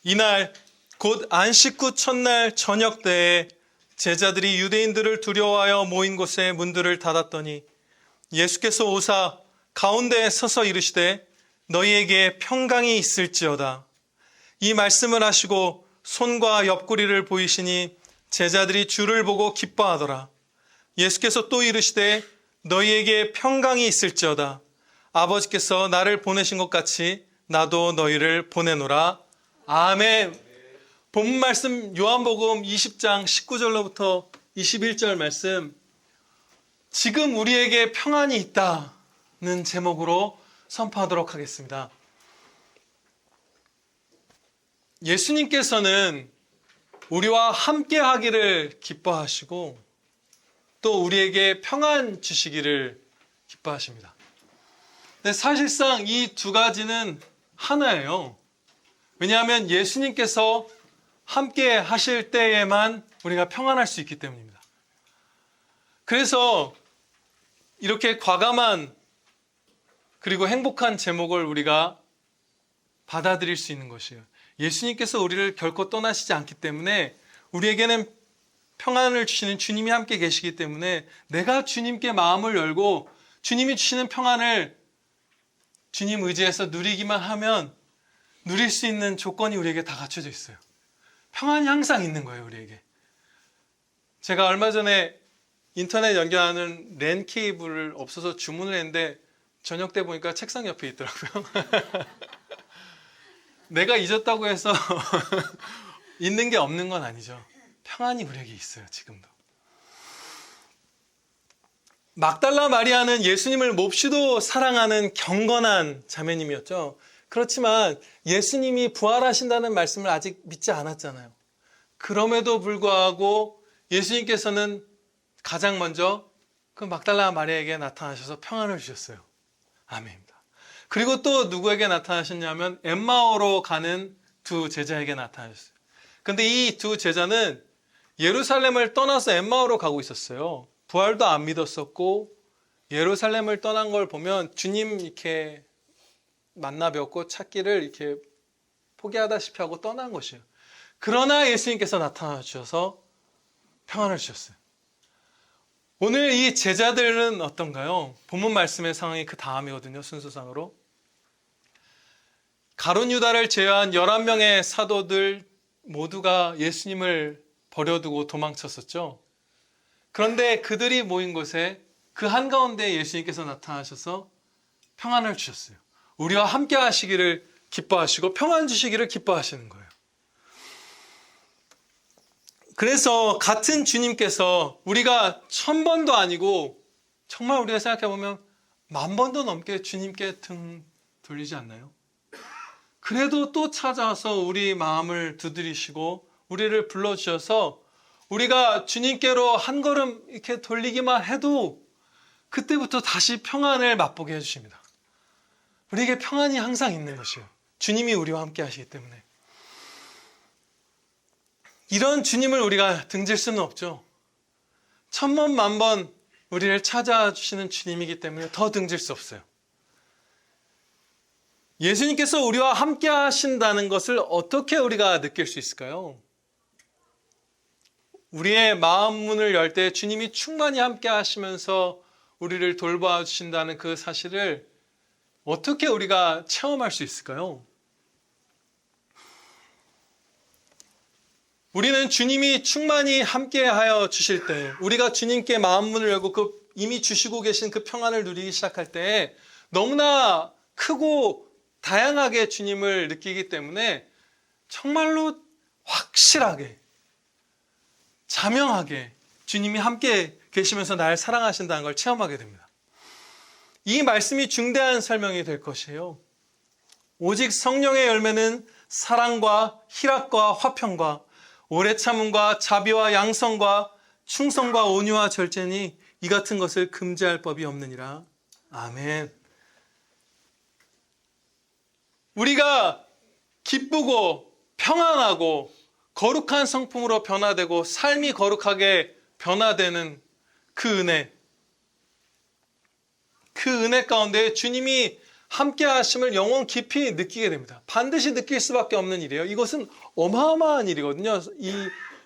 이날 곧 안식 후 첫날 저녁 때에 제자들이 유대인들을 두려워하여 모인 곳에 문들을 닫았더니 예수께서 오사 가운데에 서서 이르시되 너희에게 평강이 있을지어다. 이 말씀을 하시고 손과 옆구리를 보이시니 제자들이 주를 보고 기뻐하더라. 예수께서 또 이르시되 너희에게 평강이 있을지어다. 아버지께서 나를 보내신 것 같이 나도 너희를 보내노라. 아멘. 본문 말씀 요한복음 20장 19절로부터 21절 말씀, 지금 우리에게 평안이 있다는 제목으로 선포하도록 하겠습니다. 예수님께서는 우리와 함께 하기를 기뻐하시고 또 우리에게 평안 주시기를 기뻐하십니다. 근데 사실상 이 두 가지는 하나예요. 왜냐하면 예수님께서 함께 하실 때에만 우리가 평안할 수 있기 때문입니다. 그래서 이렇게 과감한 그리고 행복한 제목을 우리가 받아들일 수 있는 것이에요. 예수님께서 우리를 결코 떠나시지 않기 때문에 우리에게는 평안을 주시는 주님이 함께 계시기 때문에 내가 주님께 마음을 열고 주님이 주시는 평안을 주님 의지해서 누리기만 하면 누릴 수 있는 조건이 우리에게 다 갖춰져 있어요. 평안이 항상 있는 거예요, 우리에게. 제가 얼마 전에 인터넷 연결하는 랜 케이블을 없어서 주문을 했는데 저녁 때 보니까 책상 옆에 있더라고요. 내가 잊었다고 해서 있는 게 없는 건 아니죠. 평안이 우리에게 있어요, 지금도. 막달라 마리아는 예수님을 몹시도 사랑하는 경건한 자매님이었죠. 그렇지만 예수님이 부활하신다는 말씀을 아직 믿지 않았잖아요. 그럼에도 불구하고 예수님께서는 가장 먼저 그 막달라 마리아에게 나타나셔서 평안을 주셨어요. 아멘입니다. 그리고 또 누구에게 나타나셨냐면 엠마오로 가는 두 제자에게 나타나셨어요. 근데 이 두 제자는 예루살렘을 떠나서 엠마오로 가고 있었어요. 부활도 안 믿었었고 예루살렘을 떠난 걸 보면 주님 이렇게 만나 뵙고 찾기를 이렇게 포기하다시피 하고 떠난 것이에요. 그러나 예수님께서 나타나 주셔서 평안을 주셨어요. 오늘 이 제자들은 어떤가요? 본문 말씀의 상황이 그 다음이거든요, 순서상으로. 가룟 유다를 제외한 11명의 사도들 모두가 예수님을 버려두고 도망쳤었죠. 그런데 그들이 모인 곳에 그 한가운데 예수님께서 나타나셔서 평안을 주셨어요. 우리와 함께 하시기를 기뻐하시고 평안 주시기를 기뻐하시는 거예요. 그래서 같은 주님께서 우리가 1000번도 아니고 정말 우리가 생각해보면 10,000번도 넘게 주님께 등 돌리지 않나요? 그래도 또 찾아와서 우리 마음을 두드리시고 우리를 불러주셔서 우리가 주님께로 한 걸음 이렇게 돌리기만 해도 그때부터 다시 평안을 맛보게 해주십니다. 우리에게 평안이 항상 있는 것이에요. 주님이 우리와 함께 하시기 때문에. 이런 주님을 우리가 등질 수는 없죠. 1000번, 10,000번 우리를 찾아와 주시는 주님이기 때문에 더 등질 수 없어요. 예수님께서 우리와 함께 하신다는 것을 어떻게 우리가 느낄 수 있을까요? 우리의 마음 문을 열 때 주님이 충만히 함께 하시면서 우리를 돌봐 주신다는 그 사실을 어떻게 우리가 체험할 수 있을까요? 우리는 주님이 충만히 함께하여 주실 때, 우리가 주님께 마음 문을 열고 이미 주시고 계신 그 평안을 누리기 시작할 때 너무나 크고 다양하게 주님을 느끼기 때문에 정말로 확실하게, 자명하게 주님이 함께 계시면서 날 사랑하신다는 걸 체험하게 됩니다. 이 말씀이 중대한 설명이 될 것이에요. 오직 성령의 열매는 사랑과 희락과 화평과 오래 참음과 자비와 양성과 충성과 온유와 절제니 이 같은 것을 금지할 법이 없느니라. 아멘. 우리가 기쁘고 평안하고 거룩한 성품으로 변화되고 삶이 거룩하게 변화되는 그 은혜 가운데 주님이 함께 하심을 영혼 깊이 느끼게 됩니다. 반드시 느낄 수밖에 없는 일이에요. 이것은 어마어마한 일이거든요.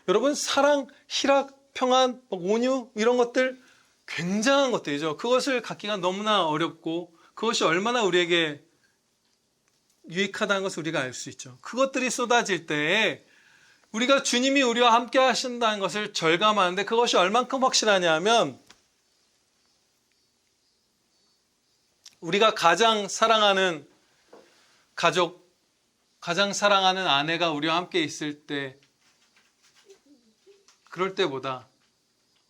여러분, 사랑, 희락, 평안, 온유 이런 것들 굉장한 것들이죠. 그것을 갖기가 너무나 어렵고 그것이 얼마나 우리에게 유익하다는 것을 우리가 알 수 있죠. 그것들이 쏟아질 때에 우리가 주님이 우리와 함께 하신다는 것을 절감하는데 그것이 얼만큼 확실하냐 하면 우리가 가장 사랑하는 가족, 가장 사랑하는 아내가 우리와 함께 있을 때 그럴 때보다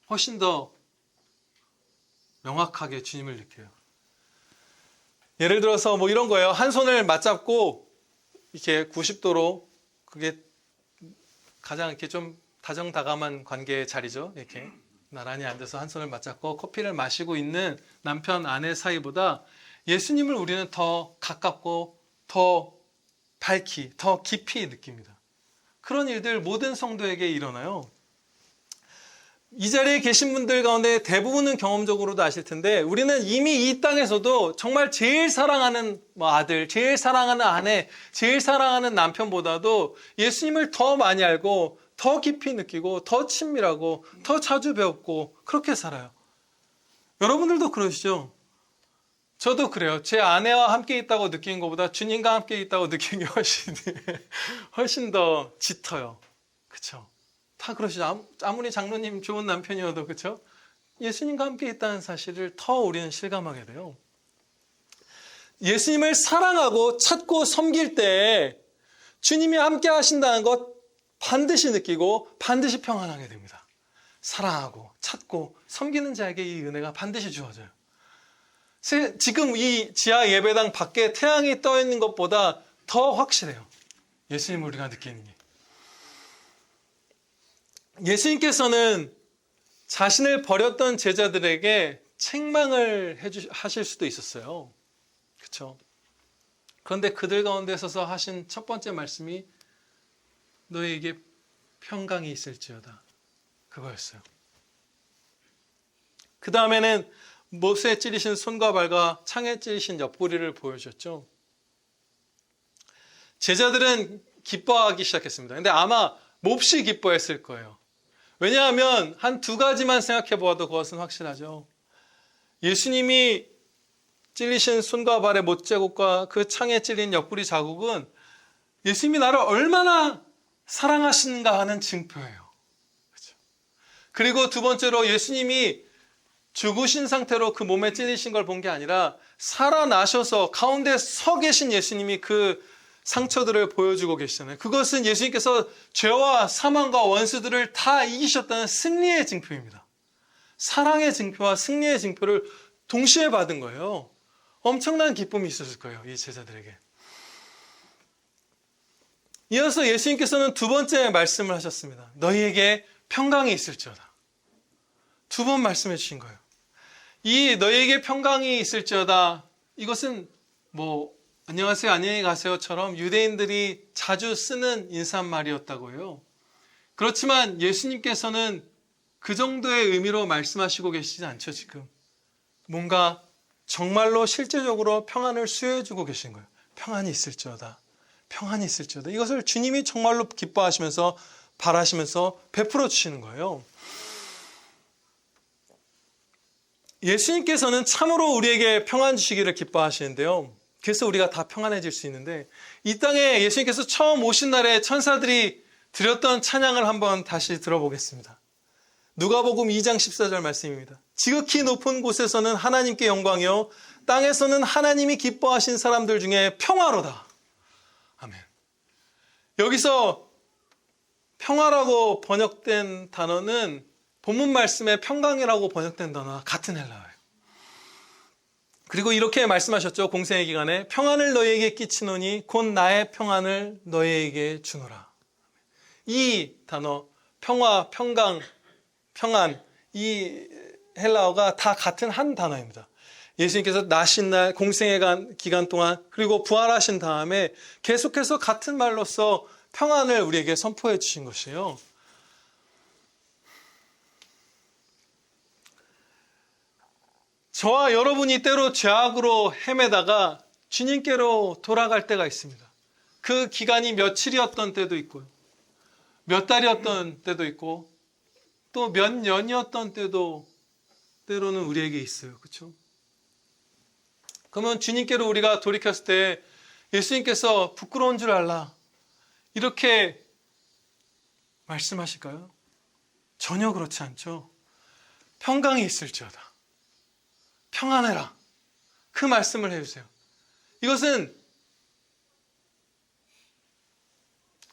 훨씬 더 명확하게 주님을 느껴요. 예를 들어서 뭐 이런 거예요. 한 손을 맞잡고 이렇게 90도로 그게 가장 이렇게 좀 다정다감한 관계의 자리죠. 이렇게 나란히 앉아서 한 손을 맞잡고 커피를 마시고 있는 남편 아내 사이보다 예수님을 우리는 더 가깝고 더 밝히 더 깊이 느낍니다. 그런 일들 모든 성도에게 일어나요. 이 자리에 계신 분들 가운데 대부분은 경험적으로도 아실 텐데 우리는 이미 이 땅에서도 정말 제일 사랑하는 아들, 제일 사랑하는 아내, 제일 사랑하는 남편보다도 예수님을 더 많이 알고 더 깊이 느끼고 더 친밀하고 더 자주 배웠고 그렇게 살아요. 여러분들도 그러시죠? 저도 그래요. 제 아내와 함께 있다고 느낀 것보다 주님과 함께 있다고 느낀 게 훨씬 더 짙어요. 그렇죠? 다 그러시죠. 아무리 장로님 좋은 남편이어도 그렇죠? 예수님과 함께 있다는 사실을 더 우리는 실감하게 돼요. 예수님을 사랑하고 찾고 섬길 때 주님이 함께 하신다는 것 반드시 느끼고 반드시 평안하게 됩니다. 사랑하고 찾고 섬기는 자에게 이 은혜가 반드시 주어져요. 지금 이 지하 예배당 밖에 태양이 떠 있는 것보다 더 확실해요. 예수님을 우리가 느끼는 게. 예수님께서는 자신을 버렸던 제자들에게 책망을 하실 수도 있었어요. 그렇죠? 그런데 그들 가운데 서서 하신 첫 번째 말씀이 너희에게 평강이 있을지어다. 그거였어요. 그 다음에는 못에 찌르신 손과 발과 창에 찌르신 옆구리를 보여줬죠. 제자들은 기뻐하기 시작했습니다. 근데 아마 몹시 기뻐했을 거예요. 왜냐하면 한 두 가지만 생각해 보아도 그것은 확실하죠. 예수님이 찔리신 손과 발의 못자국과 그 창에 찔린 옆구리 자국은 예수님이 나를 얼마나 사랑하시는가 하는 증표예요. 그렇죠? 그리고 두 번째로 예수님이 죽으신 상태로 그 몸에 찔리신 걸 본 게 아니라 살아나셔서 가운데 서 계신 예수님이 그 상처들을 보여주고 계시잖아요. 그것은 예수님께서 죄와 사망과 원수들을 다 이기셨다는 승리의 증표입니다. 사랑의 증표와 승리의 증표를 동시에 받은 거예요. 엄청난 기쁨이 있었을 거예요. 이 제자들에게. 이어서 예수님께서는 두 번째 말씀을 하셨습니다. 너희에게 평강이 있을지어다. 두 번 말씀해 주신 거예요. 이 너희에게 평강이 있을지어다. 이것은 안녕하세요, 안녕히 가세요처럼 유대인들이 자주 쓰는 인사말이었다고 해요. 그렇지만 예수님께서는 그 정도의 의미로 말씀하시고 계시지 않죠, 지금. 뭔가 정말로 실제적으로 평안을 수여해주고 계신 거예요. 평안이 있을지어다. 평안이 있을지어다. 이것을 주님이 정말로 기뻐하시면서 바라시면서 베풀어 주시는 거예요. 예수님께서는 참으로 우리에게 평안 주시기를 기뻐하시는데요. 그래서 우리가 다 평안해질 수 있는데 이 땅에 예수님께서 처음 오신 날에 천사들이 드렸던 찬양을 한번 다시 들어보겠습니다. 누가복음 2장 14절 말씀입니다. 지극히 높은 곳에서는 하나님께 영광이요 땅에서는 하나님이 기뻐하신 사람들 중에 평화로다. 아멘. 여기서 평화라고 번역된 단어는 본문 말씀에 평강이라고 번역된 단어와 같은 헬라어예요. 그리고 이렇게 말씀하셨죠. 공생의 기간에 평안을 너희에게 끼치노니 곧 나의 평안을 너희에게 주노라. 이 단어 평화, 평강, 평안 이 헬라어가 다 같은 한 단어입니다. 예수님께서 나신 날 공생의 기간 동안 그리고 부활하신 다음에 계속해서 같은 말로서 평안을 우리에게 선포해 주신 것이에요. 저와 여러분이 때로 죄악으로 헤매다가 주님께로 돌아갈 때가 있습니다. 그 기간이 며칠이었던 때도 있고요. 몇 달이었던 때도 있고 또 몇 년이었던 때도 때로는 우리에게 있어요. 그렇죠? 그러면 주님께로 우리가 돌이켰을 때 예수님께서 부끄러운 줄 알라 이렇게 말씀하실까요? 전혀 그렇지 않죠. 평강이 있을지어다. 평안해라. 그 말씀을 해주세요. 이것은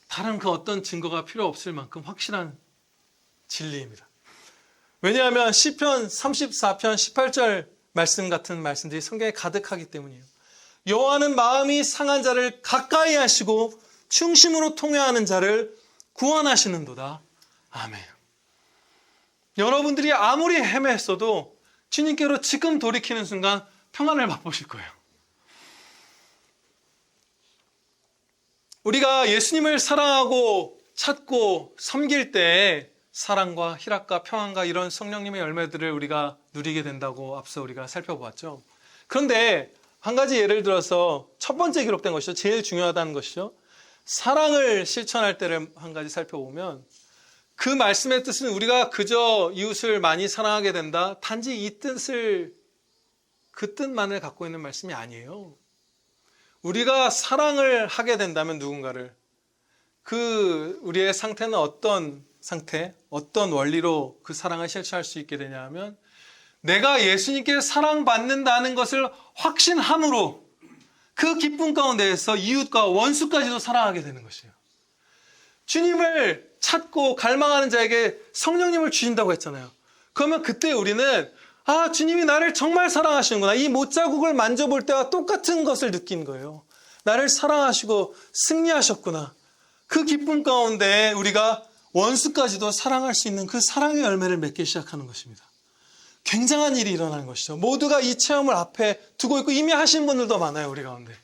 다른 그 어떤 증거가 필요 없을 만큼 확실한 진리입니다. 왜냐하면 시편 34편 18절 말씀 같은 말씀들이 성경에 가득하기 때문이에요. 여호와는 마음이 상한 자를 가까이 하시고 충심으로 통회하는 자를 구원하시는도다. 아멘. 여러분들이 아무리 헤맸어도 주님께로 지금 돌이키는 순간 평안을 맛보실 거예요. 우리가 예수님을 사랑하고 찾고 섬길 때 사랑과 희락과 평안과 이런 성령님의 열매들을 우리가 누리게 된다고 앞서 우리가 살펴보았죠. 그런데 한 가지 예를 들어서 첫 번째 기록된 것이죠. 제일 중요하다는 것이죠. 사랑을 실천할 때를 한 가지 살펴보면 그 말씀의 뜻은 우리가 그저 이웃을 많이 사랑하게 된다. 단지 이 뜻을 그 뜻만을 갖고 있는 말씀이 아니에요. 우리가 사랑을 하게 된다면 누군가를 우리의 상태는 어떤 상태, 어떤 원리로 그 사랑을 실천할 수 있게 되냐 하면 내가 예수님께 사랑받는다는 것을 확신함으로 그 기쁨 가운데에서 이웃과 원수까지도 사랑하게 되는 것이에요. 주님을 찾고 갈망하는 자에게 성령님을 주신다고 했잖아요. 그러면 그때 우리는 주님이 나를 정말 사랑하시는구나. 이 못자국을 만져볼 때와 똑같은 것을 느낀 거예요. 나를 사랑하시고 승리하셨구나. 그 기쁨 가운데 우리가 원수까지도 사랑할 수 있는 그 사랑의 열매를 맺기 시작하는 것입니다. 굉장한 일이 일어나는 것이죠. 모두가 이 체험을 앞에 두고 있고 이미 하신 분들도 많아요. 우리 가운데.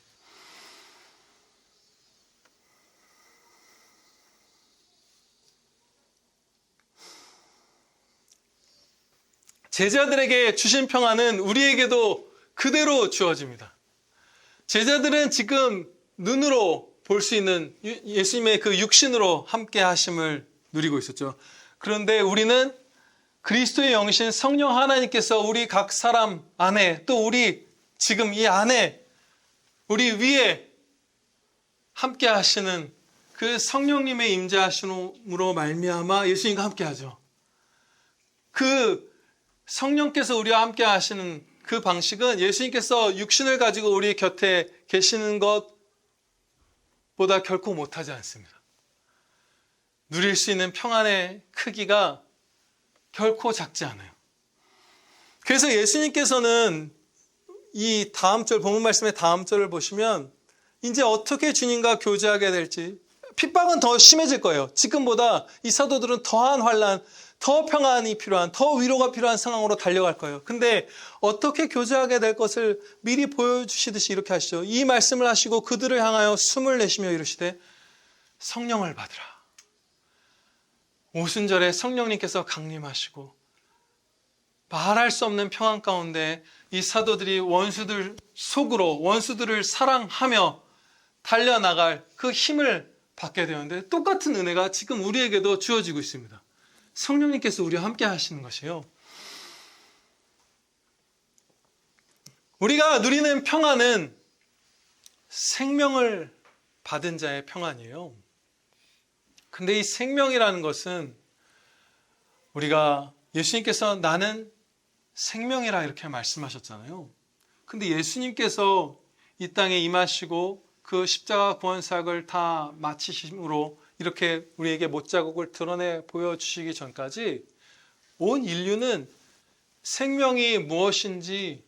제자들에게 주신 평안은 우리에게도 그대로 주어집니다. 제자들은 지금 눈으로 볼 수 있는 예수님의 그 육신으로 함께 하심을 누리고 있었죠. 그런데 우리는 그리스도의 영이신 성령 하나님께서 우리 각 사람 안에 또 우리 지금 이 안에 우리 위에 함께 하시는 그 성령님의 임재하심으로 말미암아 예수님과 함께 하죠. 그 성령께서 우리와 함께 하시는 그 방식은 예수님께서 육신을 가지고 우리 곁에 계시는 것보다 결코 못하지 않습니다. 누릴 수 있는 평안의 크기가 결코 작지 않아요. 그래서 예수님께서는 이 다음 절, 본문 말씀의 다음 절을 보시면 이제 어떻게 주님과 교제하게 될지 핍박은 더 심해질 거예요. 지금보다 이 사도들은 더한 환난, 더 평안이 필요한, 더 위로가 필요한 상황으로 달려갈 거예요. 근데 어떻게 교제하게 될 것을 미리 보여주시듯이 이렇게 하시죠. 이 말씀을 하시고 그들을 향하여 숨을 내쉬며 이르시되 성령을 받으라. 오순절에 성령님께서 강림하시고 말할 수 없는 평안 가운데 이 사도들이 원수들 속으로 원수들을 사랑하며 달려나갈 그 힘을 받게 되었는데 똑같은 은혜가 지금 우리에게도 주어지고 있습니다. 성령님께서 우리와 함께 하시는 것이에요. 우리가 누리는 평안은 생명을 받은 자의 평안이에요. 근데 이 생명이라는 것은 우리가 예수님께서 나는 생명이라 이렇게 말씀하셨잖아요. 근데 예수님께서 이 땅에 임하시고 그 십자가 구원 사역을 다 마치심으로 이렇게 우리에게 못자국을 드러내 보여주시기 전까지 온 인류는 생명이 무엇인지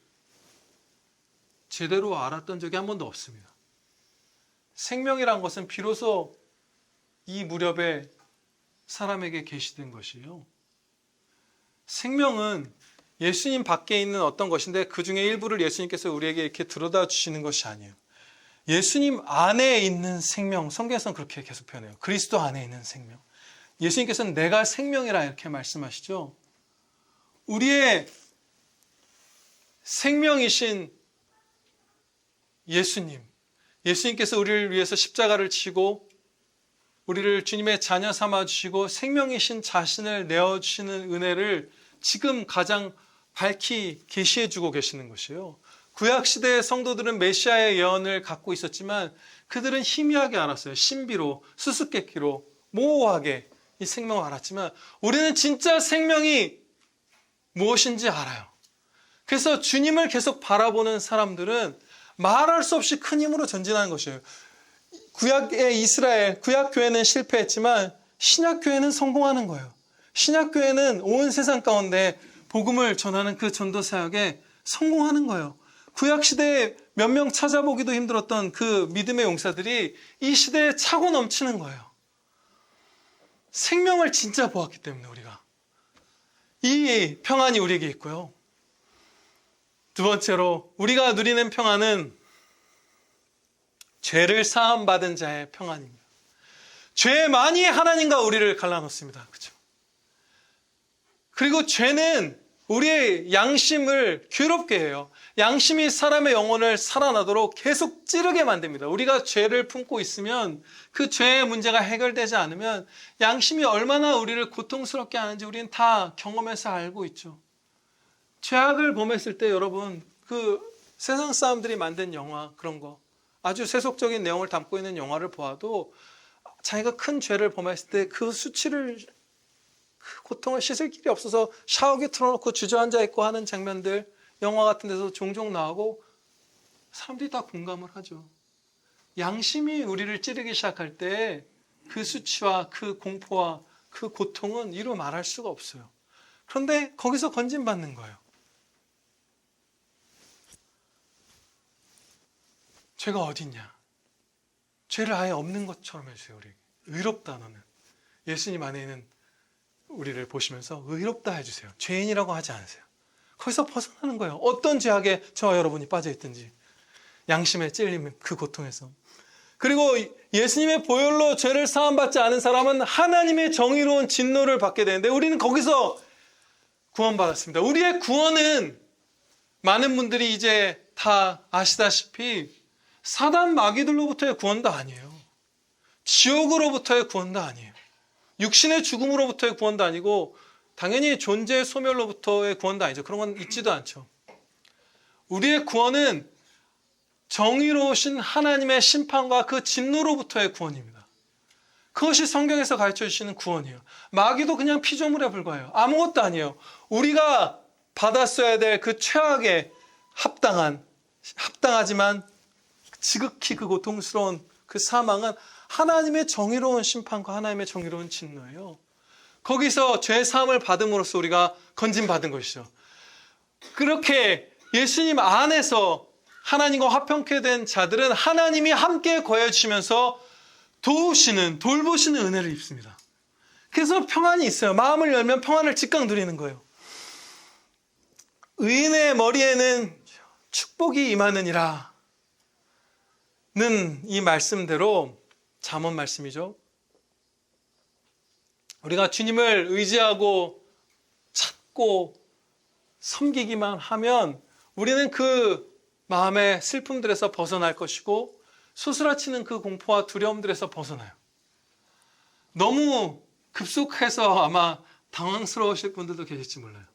제대로 알았던 적이 한 번도 없습니다. 생명이란 것은 비로소 이 무렵에 사람에게 계시된 것이에요. 생명은 예수님 밖에 있는 어떤 것인데 그 중에 일부를 예수님께서 우리에게 이렇게 들여다 주시는 것이 아니에요. 예수님 안에 있는 생명, 성경에서는 그렇게 계속 표현해요. 그리스도 안에 있는 생명. 예수님께서는 내가 생명이라 이렇게 말씀하시죠. 우리의 생명이신 예수님께서 우리를 위해서 십자가를 지고 우리를 주님의 자녀 삼아주시고 생명이신 자신을 내어주시는 은혜를 지금 가장 밝히 계시해주고 계시는 것이에요. 구약시대의 성도들은 메시아의 예언을 갖고 있었지만 그들은 희미하게 알았어요. 신비로, 수수께끼로, 모호하게 이 생명을 알았지만 우리는 진짜 생명이 무엇인지 알아요. 그래서 주님을 계속 바라보는 사람들은 말할 수 없이 큰 힘으로 전진하는 것이에요. 구약의 이스라엘, 구약교회는 실패했지만 신약교회는 성공하는 거예요. 신약교회는 온 세상 가운데 복음을 전하는 그 전도 사역에 성공하는 거예요. 구약시대에 몇 명 찾아보기도 힘들었던 그 믿음의 용사들이 이 시대에 차고 넘치는 거예요. 생명을 진짜 보았기 때문에 우리가. 이 평안이 우리에게 있고요. 두 번째로 우리가 누리는 평안은 죄를 사함받은 자의 평안입니다. 죄만이 하나님과 우리를 갈라놓습니다. 그렇죠? 그리고 죄는 우리의 양심을 괴롭게 해요. 양심이 사람의 영혼을 살아나도록 계속 찌르게 만듭니다. 우리가 죄를 품고 있으면 그 죄의 문제가 해결되지 않으면 양심이 얼마나 우리를 고통스럽게 하는지 우리는 다 경험해서 알고 있죠. 죄악을 범했을 때 여러분 그 세상 사람들이 만든 영화 그런 거 아주 세속적인 내용을 담고 있는 영화를 보아도 자기가 큰 죄를 범했을 때 그 수치를 그 고통을 씻을 길이 없어서 샤워기 틀어놓고 주저앉아 있고 하는 장면들 영화 같은 데서 종종 나오고 사람들이 다 공감을 하죠. 양심이 우리를 찌르기 시작할 때 그 수치와 그 공포와 그 고통은 이루 말할 수가 없어요. 그런데 거기서 건진받는 거예요. 죄가 어딨냐? 죄를 아예 없는 것처럼 해주세요. 우리 의롭다 너는. 예수님 안에 있는 우리를 보시면서 의롭다 해주세요. 죄인이라고 하지 않으세요. 거기서 벗어나는 거예요. 어떤 죄악에 저와 여러분이 빠져있든지 양심에 찔리면 그 고통에서. 그리고 예수님의 보혈로 죄를 사함받지 않은 사람은 하나님의 정의로운 진노를 받게 되는데 우리는 거기서 구원받았습니다. 우리의 구원은 많은 분들이 이제 다 아시다시피 사단 마귀들로부터의 구원도 아니에요. 지옥으로부터의 구원도 아니에요. 육신의 죽음으로부터의 구원도 아니고 당연히 존재 소멸로부터의 구원도 아니죠. 그런 건 있지도 않죠. 우리의 구원은 정의로우신 하나님의 심판과 그 진노로부터의 구원입니다. 그것이 성경에서 가르쳐 주시는 구원이에요. 마귀도 그냥 피조물에 불과해요. 아무것도 아니에요. 우리가 받았어야 될 그 최악의 합당하지만 지극히 그 고통스러운 그 사망은 하나님의 정의로운 심판과 하나님의 정의로운 진노예요. 거기서 죄 사함을 받음으로써 우리가 건진받은 것이죠. 그렇게 예수님 안에서 하나님과 화평케 된 자들은 하나님이 함께 거해 주시면서 돌보시는 은혜를 입습니다. 그래서 평안이 있어요. 마음을 열면 평안을 즉각 누리는 거예요. 의인의 머리에는 축복이 임하느니라 는 이 말씀대로 잠언 말씀이죠. 우리가 주님을 의지하고 찾고 섬기기만 하면 우리는 그 마음의 슬픔들에서 벗어날 것이고 소스라치는 그 공포와 두려움들에서 벗어나요. 너무 급속해서 아마 당황스러우실 분들도 계실지 몰라요.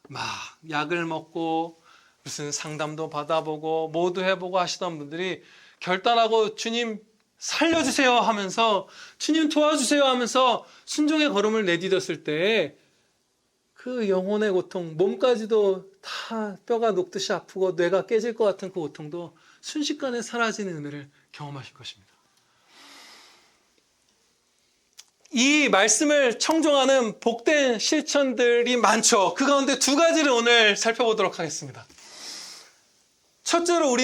막 약을 먹고 무슨 상담도 받아보고 모두 해보고 하시던 분들이 결단하고 주님 살려주세요 하면서 주님 도와주세요 하면서 순종의 걸음을 내디뎠을 때 그 영혼의 고통, 몸까지도 다 뼈가 녹듯이 아프고 뇌가 깨질 것 같은 그 고통도 순식간에 사라지는 은혜를 경험하실 것입니다. 이 말씀을 청종하는 복된 실천들이 많죠. 그 가운데 두 가지를 오늘 살펴보도록 하겠습니다. 첫째로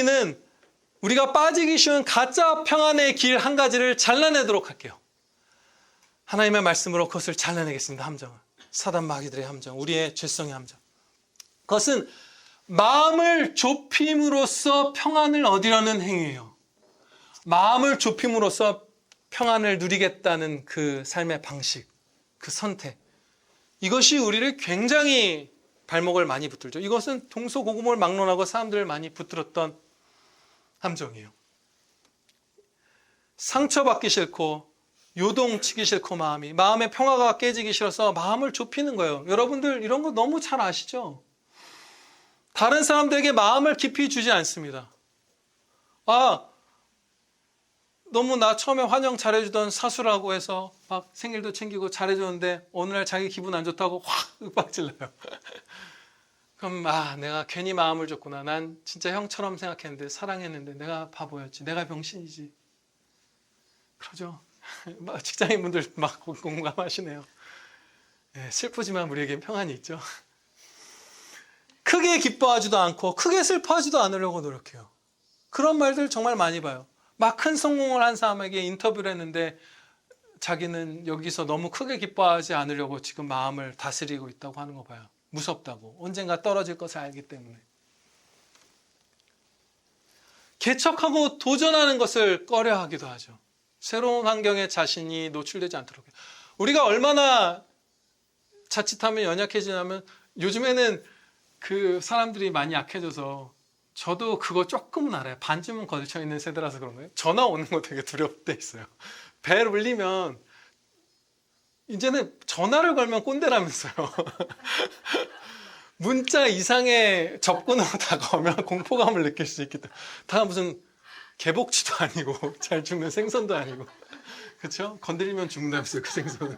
우리가 빠지기 쉬운 가짜 평안의 길 한 가지를 잘라내도록 할게요. 하나님의 말씀으로 그것을 잘라내겠습니다. 함정을. 사단 마귀들의 함정, 우리의 죄성의 함정. 그것은 마음을 좁힘으로써 평안을 얻으려는 행위예요. 마음을 좁힘으로써 평안을 누리겠다는 그 삶의 방식, 그 선택. 이것이 우리를 굉장히 발목을 많이 붙들죠. 이것은 동서고금을 막론하고 사람들을 많이 붙들었던 함정이에요. 상처받기 싫고 요동치기 싫고 마음의 평화가 깨지기 싫어서 마음을 좁히는 거예요. 여러분들 이런 거 너무 잘 아시죠? 다른 사람들에게 마음을 깊이 주지 않습니다. 너무 나 처음에 환영 잘해주던 사수라고 해서 막 생일도 챙기고 잘해줬는데 어느 날 자기 기분 안 좋다고 확 윽박질러요. 그럼 내가 괜히 마음을 줬구나. 난 진짜 형처럼 생각했는데 사랑했는데 내가 바보였지. 내가 병신이지. 그러죠. 직장인분들 막 공감하시네요. 슬프지만 우리에겐 평안이 있죠. 크게 기뻐하지도 않고 크게 슬퍼하지도 않으려고 노력해요. 그런 말들 정말 많이 봐요. 막 큰 성공을 한 사람에게 인터뷰를 했는데 자기는 여기서 너무 크게 기뻐하지 않으려고 지금 마음을 다스리고 있다고 하는 거 봐요. 무섭다고. 언젠가 떨어질 것을 알기 때문에. 개척하고 도전하는 것을 꺼려하기도 하죠. 새로운 환경에 자신이 노출되지 않도록. 우리가 얼마나 자칫하면 연약해지냐면 요즘에는 그 사람들이 많이 약해져서 저도 그거 조금은 알아요. 반쯤은 거쳐 있는 세대라서 그런 거예요. 전화 오는 거 되게 두렵을 때 있어요. 벨 울리면 이제는 전화를 걸면 꼰대라면서요. 문자 이상의 접근으로 다가오면 공포감을 느낄 수 있기 때문에. 다 무슨 개복치도 아니고 잘 죽는 생선도 아니고, 그렇죠? 건드리면 죽는다면서요, 그 생선은.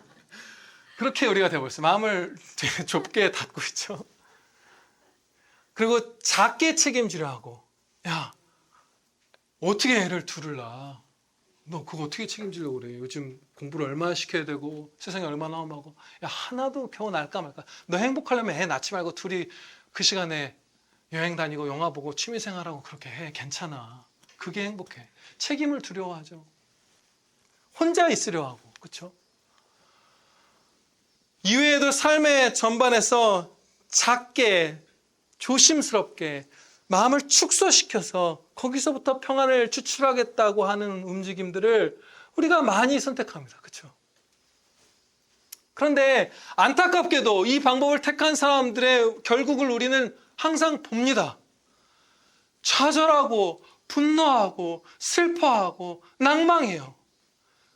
그렇게 우리가 되어버렸어요. 마음을 되게 좁게 닫고 있죠. 그리고 작게 책임지려 하고, 야, 어떻게 애를 둘을 낳아? 너 그거 어떻게 책임지려고 그래? 요즘 공부를 얼마나 시켜야 되고 세상이 얼마나 험하고. 야, 하나도 겨우 날까 말까. 너 행복하려면 애 낳지 말고 둘이 그 시간에 여행 다니고 영화 보고 취미생활하고 그렇게 해. 괜찮아. 그게 행복해. 책임을 두려워하죠. 혼자 있으려 하고. 그렇죠? 이외에도 삶의 전반에서 작게 조심스럽게 마음을 축소시켜서 거기서부터 평안을 추출하겠다고 하는 움직임들을 우리가 많이 선택합니다. 그렇죠? 그런데 안타깝게도 이 방법을 택한 사람들의 결국을 우리는 항상 봅니다. 좌절하고 분노하고 슬퍼하고 낭망해요.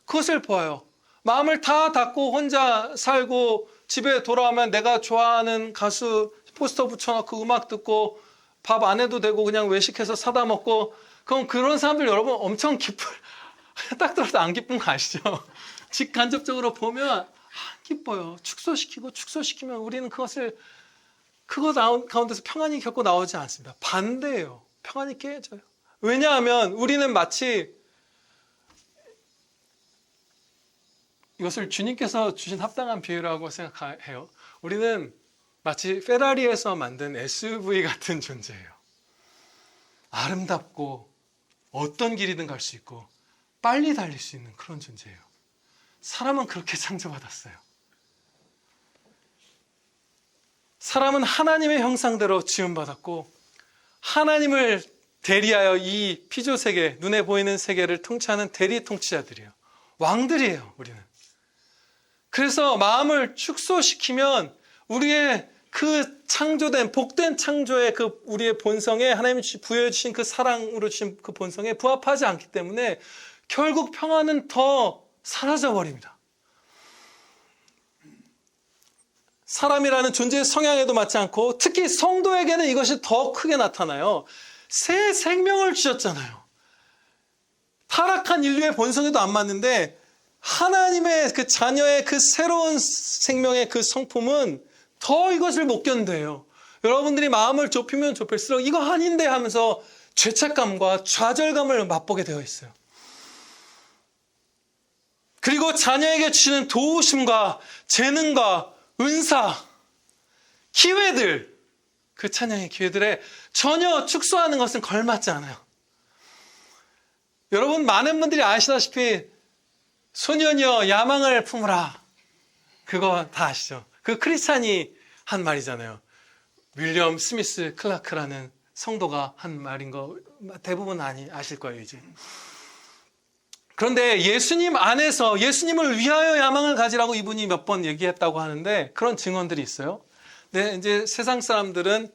그것을 보아요. 마음을 다 닫고 혼자 살고 집에 돌아오면 내가 좋아하는 가수 포스터 붙여놓고 음악 듣고 밥 안 해도 되고 그냥 외식해서 사다 먹고, 그럼 그런 사람들 여러분 엄청 딱 들어도 안 기쁜 거 아시죠? 직간접적으로 보면 안 기뻐요. 축소시키면 우리는 그거 가운데서 평안이 결코 나오지 않습니다. 반대예요. 평안이 깨져요. 왜냐하면 우리는 마치 이것을 주님께서 주신 합당한 비유라고 생각해요. 우리는 마치 페라리에서 만든 SUV 같은 존재예요. 아름답고 어떤 길이든 갈 수 있고 빨리 달릴 수 있는 그런 존재예요. 사람은 그렇게 창조받았어요. 사람은 하나님의 형상대로 지음받았고 하나님을 대리하여 이 피조 세계, 눈에 보이는 세계를 통치하는 대리 통치자들이에요. 왕들이에요, 우리는. 그래서 마음을 축소시키면 우리의 그 창조된 복된 창조의 그 우리의 본성에 하나님이 부여해 주신 그 사랑으로 주신 그 본성에 부합하지 않기 때문에 결국 평안은 더 사라져 버립니다. 사람이라는 존재의 성향에도 맞지 않고 특히 성도에게는 이것이 더 크게 나타나요. 새 생명을 주셨잖아요. 타락한 인류의 본성에도 안 맞는데 하나님의 그 자녀의 그 새로운 생명의 그 성품은 더 이것을 못 견뎌요. 여러분들이 마음을 좁히면 좁힐수록 이거 아닌데 하면서 죄책감과 좌절감을 맛보게 되어 있어요. 그리고 자녀에게 주시는 도우심과 재능과 은사, 기회들, 그 찬양의 기회들에 전혀 축소하는 것은 걸맞지 않아요. 여러분 많은 분들이 아시다시피 소년이여 야망을 품으라. 그거 다 아시죠? 그 크리스찬이 한 말이잖아요. 윌리엄 스미스 클라크라는 성도가 한 말인 거 대부분 아실 거예요, 이제. 그런데 예수님 안에서 예수님을 위하여 야망을 가지라고 이분이 몇 번 얘기했다고 하는데 그런 증언들이 있어요. 근데 이제 세상 사람들은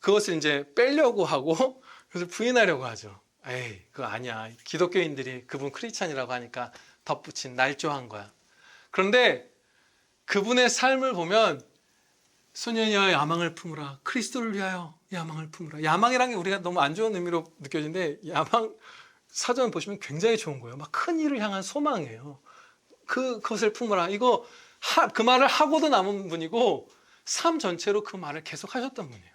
그것을 이제 빼려고 하고 그것을 부인하려고 하죠. 에이, 그거 아니야. 기독교인들이 그분 크리스찬이라고 하니까 덧붙인 날조한 거야. 그런데 그분의 삶을 보면 소년이여 야망을 품으라. 그리스도를 위하여 야망을 품으라. 야망이라는 게 우리가 너무 안 좋은 의미로 느껴지는데 야망 사전 보시면 굉장히 좋은 거예요. 막 큰 일을 향한 소망이에요. 그것을 품으라. 이거 그 말을 하고도 남은 분이고 삶 전체로 그 말을 계속 하셨던 분이에요.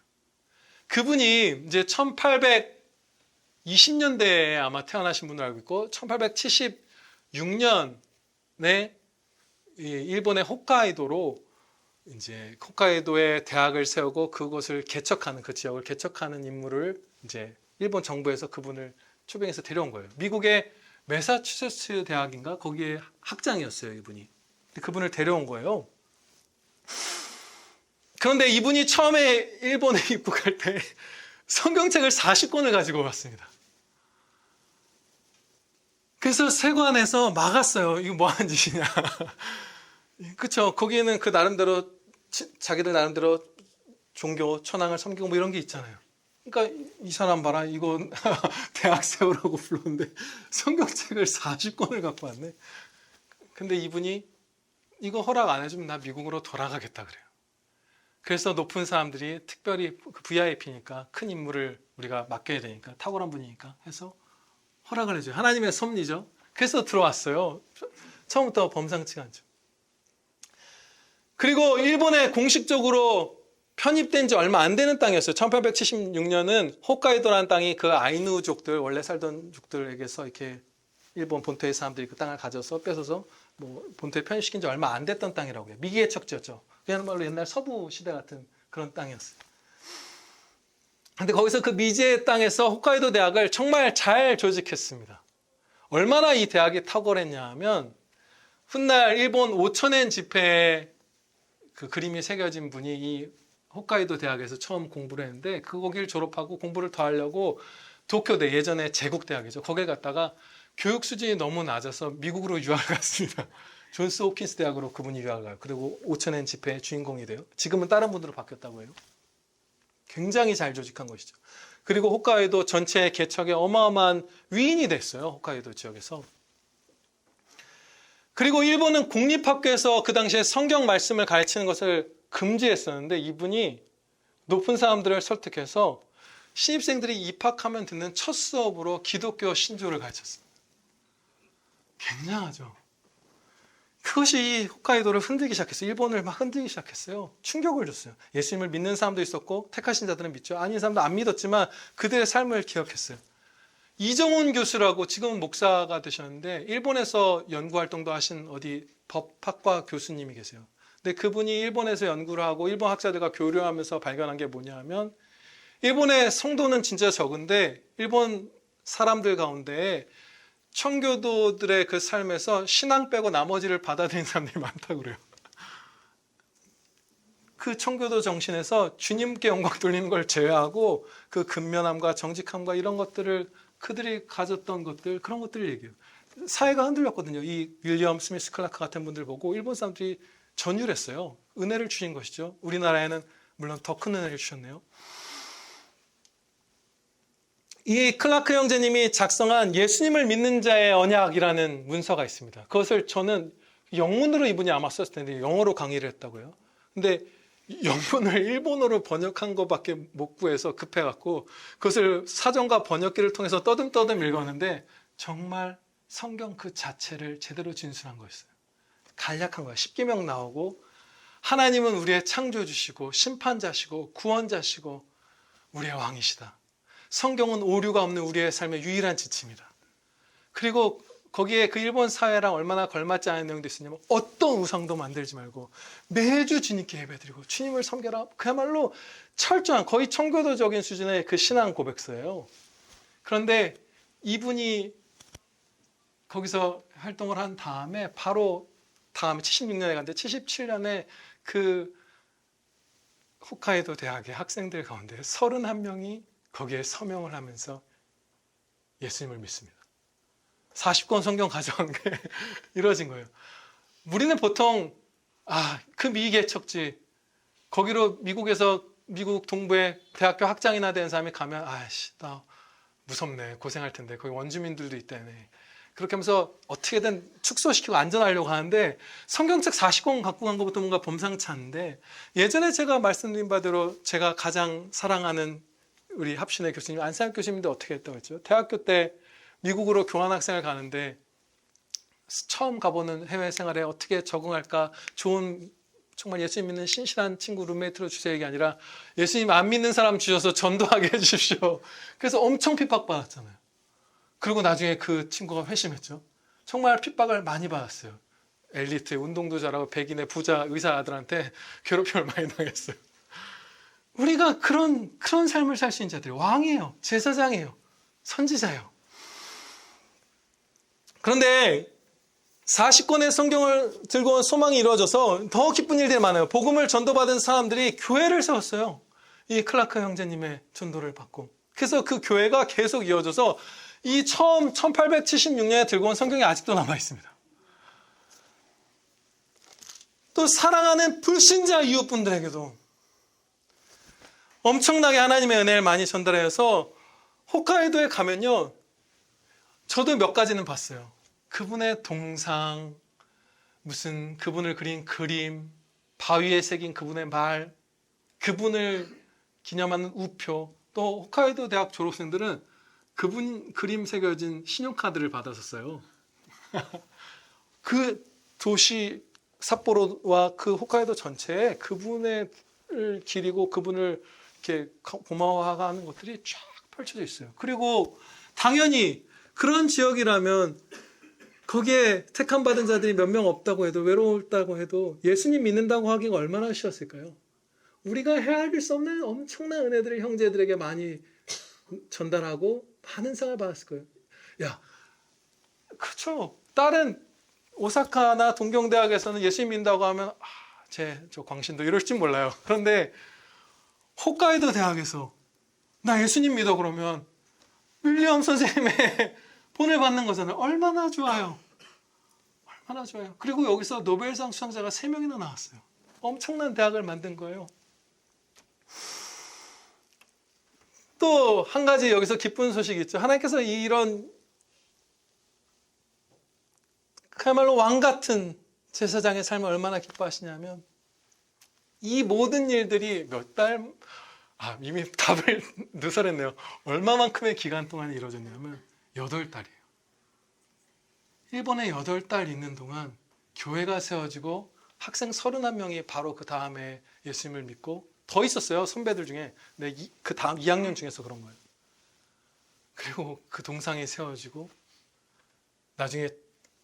그분이 이제 1820년대에 아마 태어나신 분으로 알고 있고 1876년에 일본의 홋카이도로 이제 홋카이도에 대학을 세우고 그곳을 개척하는 그 지역을 개척하는 임무를 이제 일본 정부에서 그분을 초빙해서 데려온 거예요. 미국의 매사추세츠 대학인가 거기에 학장이었어요, 이분이. 그분을 데려온 거예요. 그런데 이분이 처음에 일본에 입국할 때 성경책을 40권을 가지고 왔습니다. 그래서 세관에서 막았어요. 이거 뭐 하는 짓이냐. 그쵸. 거기에는 그 나름대로 자기들 나름대로 종교, 천황을 섬기고 뭐 이런 게 있잖아요. 그러니까 이 사람 봐라. 이거 대학 세우라고 불렀는데 성경책을 40권을 갖고 왔네. 근데 이분이 이거 허락 안 해주면 나 미국으로 돌아가겠다 그래요. 그래서 높은 사람들이 특별히 그 VIP니까 큰 임무를 우리가 맡겨야 되니까 탁월한 분이니까 해서 허락을 해줘요. 하나님의 섭리죠. 그래서 들어왔어요. 처음부터 범상치가 않죠. 그리고 일본에 공식적으로 편입된 지 얼마 안 되는 땅이었어요. 1876년은 홋카이도라는 땅이 그 아이누족들, 원래 살던族들에게서 이렇게 일본 본토의 사람들이 그 땅을 가져서 뺏어서 뭐 본토에 편입시킨 지 얼마 안 됐던 땅이라고 해요. 미개의 척지였죠. 그야말로 옛날 서부 시대 같은 그런 땅이었어요. 근데 거기서 그 미지의 땅에서 홋카이도 대학을 정말 잘 조직했습니다. 얼마나 이 대학이 탁월했냐 하면 훗날 일본 5천엔 집회에 그 그림이 새겨진 분이 이 홋카이도 대학에서 처음 공부를 했는데 거기를 졸업하고 공부를 더 하려고 도쿄대, 예전에 제국대학이죠. 거기에 갔다가 교육 수준이 너무 낮아서 미국으로 유학을 갔습니다. 존스 호킨스 대학으로 그분이 유학을 가요. 그리고 5천엔 집회의 주인공이 돼요. 지금은 다른 분으로 바뀌었다고 해요. 굉장히 잘 조직한 것이죠. 그리고 홋카이도 전체 개척에 어마어마한 위인이 됐어요. 홋카이도 지역에서. 그리고 일본은 공립학교에서 그 당시에 성경 말씀을 가르치는 것을 금지했었는데 이분이 높은 사람들을 설득해서 신입생들이 입학하면 듣는 첫 수업으로 기독교 신조를 가르쳤습니다. 굉장하죠. 그것이 홋카이도를 흔들기 시작했어요. 일본을 막 흔들기 시작했어요. 충격을 줬어요. 예수님을 믿는 사람도 있었고 택하신 자들은 믿죠. 아닌 사람도 안 믿었지만 그들의 삶을 기억했어요. 이정훈 교수라고 지금은 목사가 되셨는데 일본에서 연구활동도 하신 어디 법학과 교수님이 계세요. 근데 그분이 일본에서 연구를 하고 일본 학자들과 교류하면서 발견한 게 뭐냐 하면 일본의 성도는 진짜 적은데 일본 사람들 가운데 청교도들의 그 삶에서 신앙 빼고 나머지를 받아들이는 사람들이 많다고 그래요. 그 청교도 정신에서 주님께 영광 돌리는 걸 제외하고 그 근면함과 정직함과 이런 것들을 그들이 가졌던 것들, 그런 것들을 얘기해요. 사회가 흔들렸거든요. 이 윌리엄 스미스 클라크 같은 분들 보고 일본 사람들이 전율했어요. 은혜를 주신 것이죠. 우리나라에는 물론 더 큰 은혜를 주셨네요. 이 클라크 형제님이 작성한 예수님을 믿는 자의 언약이라는 문서가 있습니다. 그것을 저는 영문으로 이분이 아마 썼을 텐데 영어로 강의를 했다고요. 근데 영문을 일본어로 번역한 것밖에 못 구해서 급해갖고 그것을 사전과 번역기를 통해서 떠듬떠듬 읽었는데 정말 성경 그 자체를 제대로 진술한 거였어요. 간략한 거예요. 십계명 나오고 하나님은 우리의 창조주시고 심판자시고 구원자시고 우리의 왕이시다. 성경은 오류가 없는 우리의 삶의 유일한 지침이다. 그리고 거기에 그 일본 사회랑 얼마나 걸맞지 않은 내용도 있었냐면 어떤 우상도 만들지 말고 매주 주님께 예배드리고 주님을 섬겨라. 그야말로 철저한 거의 청교도적인 수준의 그 신앙 고백서예요. 그런데 이분이 거기서 활동을 한 다음에 바로 다음에 76년에 갔는데 77년에 그 홋카이도 대학의 학생들 가운데 31명이 거기에 서명을 하면서 예수님을 믿습니다. 40권 성경 가져간 게 이루어진 거예요. 우리는 보통 그 미개척지 거기로 미국에서 미국 동부에 대학교 학장이나 된 사람이 가면 나 무섭네. 고생할 텐데. 거기 원주민들도 있다네. 그렇게 하면서 어떻게든 축소시키고 안전하려고 하는데 성경책 40권 갖고 간 것부터 뭔가 범상치 않은데, 예전에 제가 말씀드린 바대로 제가 가장 사랑하는 우리 합신의 교수님 안상혁 교수님도 어떻게 했다고 했죠? 대학교 때 미국으로 교환학생을 가는데 처음 가보는 해외 생활에 어떻게 적응할까, 좋은 정말 예수님 믿는 신실한 친구 룸메이트로 주세요 이게 아니라 예수님 안 믿는 사람 주셔서 전도하게 해주십시오. 그래서 엄청 핍박받았잖아요. 그리고 나중에 그 친구가 회심했죠. 정말 핍박을 많이 받았어요. 엘리트, 운동도 잘하고 백인의 부자 의사 아들한테 괴롭힘을 많이 당했어요. 우리가 그런 삶을 살 수 있는 자들이 왕이에요. 제사장이에요. 선지자예요. 그런데 40권의 성경을 들고 온 소망이 이루어져서 더 기쁜 일들이 많아요. 복음을 전도받은 사람들이 교회를 세웠어요. 이 클라크 형제님의 전도를 받고. 그래서 그 교회가 계속 이어져서 이 처음 1876년에 들고 온 성경이 아직도 남아 있습니다. 또 사랑하는 불신자 이웃분들에게도 엄청나게 하나님의 은혜를 많이 전달해서 홋카이도에 가면요, 저도 몇 가지는 봤어요. 그분의 동상, 무슨 그분을 그린 그림, 바위에 새긴 그분의 말, 그분을 기념하는 우표, 또 홋카이도 대학 졸업생들은 그분 그림 새겨진 신용카드를 받았었어요. 그 도시 삿포로와 그 홋카이도 전체에 그분을 기리고 그분을 이렇게 고마워하는 것들이 쫙 펼쳐져 있어요. 그리고 당연히 그런 지역이라면 거기에 택함 받은 자들이 몇 명 없다고 해도, 외로웠다고 해도 예수님 믿는다고 하기가 얼마나 쉬웠을까요? 우리가 헤아릴 수 없는 엄청난 은혜들을 형제들에게 많이 전달하고 많은 상을 받았을 거예요. 야, 그렇죠. 다른 오사카나 동경대학에서는 예수님 믿는다고 하면 저 광신도 이럴지 몰라요. 그런데 홋카이도 대학에서 나 예수님 믿어 그러면 윌리엄 선생님의 본을 받는 거잖아요. 얼마나 좋아요. 얼마나 좋아요. 그리고 여기서 노벨상 수상자가 3명이나 나왔어요. 엄청난 대학을 만든 거예요. 또 한 가지 여기서 기쁜 소식이 있죠. 하나님께서 이런 그야말로 왕 같은 제사장의 삶을 얼마나 기뻐하시냐면, 이 모든 일들이 이미 답을 누설했네요. 얼마만큼의 기간 동안 이루어졌냐면 8달이에요. 일본에 8달 있는 동안 교회가 세워지고 학생 31명이 바로 그 다음에 예수님을 믿고, 더 있었어요. 선배들 중에. 그 다음 2학년 중에서 그런 거예요. 그리고 그 동상이 세워지고 나중에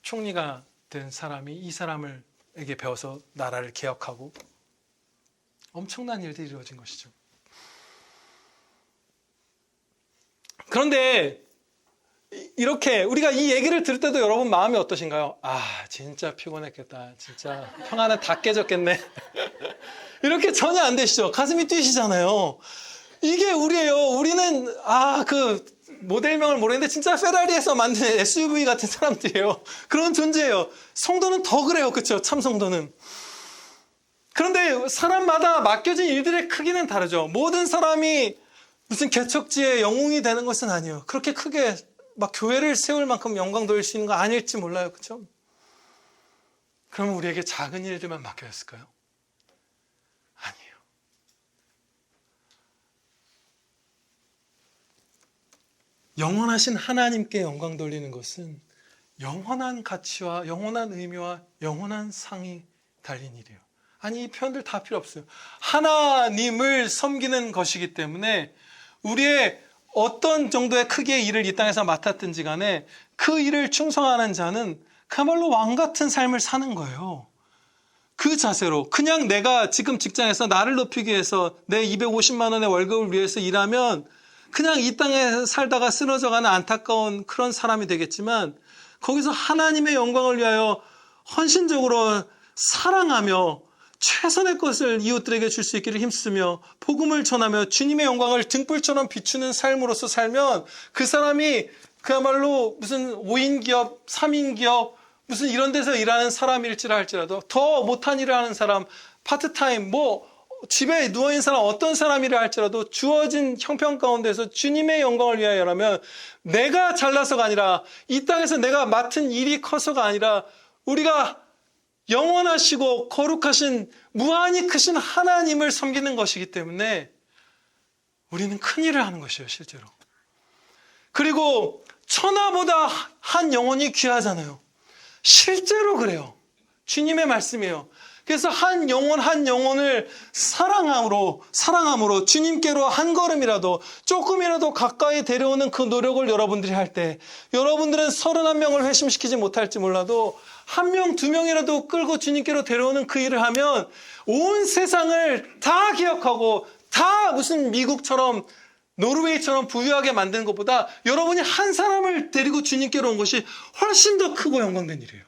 총리가 된 사람이 이 사람에게 배워서 나라를 개혁하고 엄청난 일들이 이루어진 것이죠. 그런데 이렇게 우리가 이 얘기를 들을 때도 여러분 마음이 어떠신가요? 진짜 피곤했겠다. 진짜 평안은 다 깨졌겠네. 이렇게 전혀 안 되시죠? 가슴이 뛰시잖아요. 이게 우리예요. 우리는 그 모델명을 모르겠는데 진짜 페라리에서 만든 SUV 같은 사람들이에요. 그런 존재예요. 성도는 더 그래요. 그렇죠? 참 성도는. 그런데 사람마다 맡겨진 일들의 크기는 다르죠. 모든 사람이 무슨 개척지의 영웅이 되는 것은 아니에요. 그렇게 크게 막 교회를 세울 만큼 영광 돌릴 수 있는 거 아닐지 몰라요. 그렇죠? 그러면 우리에게 작은 일들만 맡겨졌을까요? 아니에요. 영원하신 하나님께 영광 돌리는 것은 영원한 가치와 영원한 의미와 영원한 상이 달린 일이에요. 이 표현들 다 필요 없어요. 하나님을 섬기는 것이기 때문에 우리의 어떤 정도의 크기의 일을 이 땅에서 맡았든지 간에 그 일을 충성하는 자는 그야말로 왕 같은 삶을 사는 거예요. 그 자세로 그냥 내가 지금 직장에서 나를 높이기 위해서 내 250만 원의 월급을 위해서 일하면 그냥 이 땅에 살다가 쓰러져가는 안타까운 그런 사람이 되겠지만, 거기서 하나님의 영광을 위하여 헌신적으로 사랑하며 최선의 것을 이웃들에게 줄 수 있기를 힘쓰며 복음을 전하며 주님의 영광을 등불처럼 비추는 삶으로서 살면, 그 사람이 그야말로 무슨 5인 기업, 3인 기업, 무슨 이런 데서 일하는 사람일지라 할지라도 더 못한 일을 하는 사람, 파트타임, 집에 누워있는 사람 어떤 사람이라 할지라도 주어진 형편 가운데서 주님의 영광을 위하여라면 내가 잘나서가 아니라 이 땅에서 내가 맡은 일이 커서가 아니라 우리가 영원하시고 거룩하신 무한히 크신 하나님을 섬기는 것이기 때문에 우리는 큰 일을 하는 것이에요, 실제로. 그리고 천하보다 한 영혼이 귀하잖아요. 실제로 그래요. 주님의 말씀이에요. 그래서 한 영혼 한 영혼을 사랑함으로 주님께로 한 걸음이라도 조금이라도 가까이 데려오는 그 노력을 여러분들이 할 때 여러분들은 31명을 회심시키지 못할지 몰라도 1명, 2명이라도 끌고 주님께로 데려오는 그 일을 하면 온 세상을 다 기억하고 다 무슨 미국처럼 노르웨이처럼 부유하게 만드는 것보다 여러분이 한 사람을 데리고 주님께로 온 것이 훨씬 더 크고 영광된 일이에요.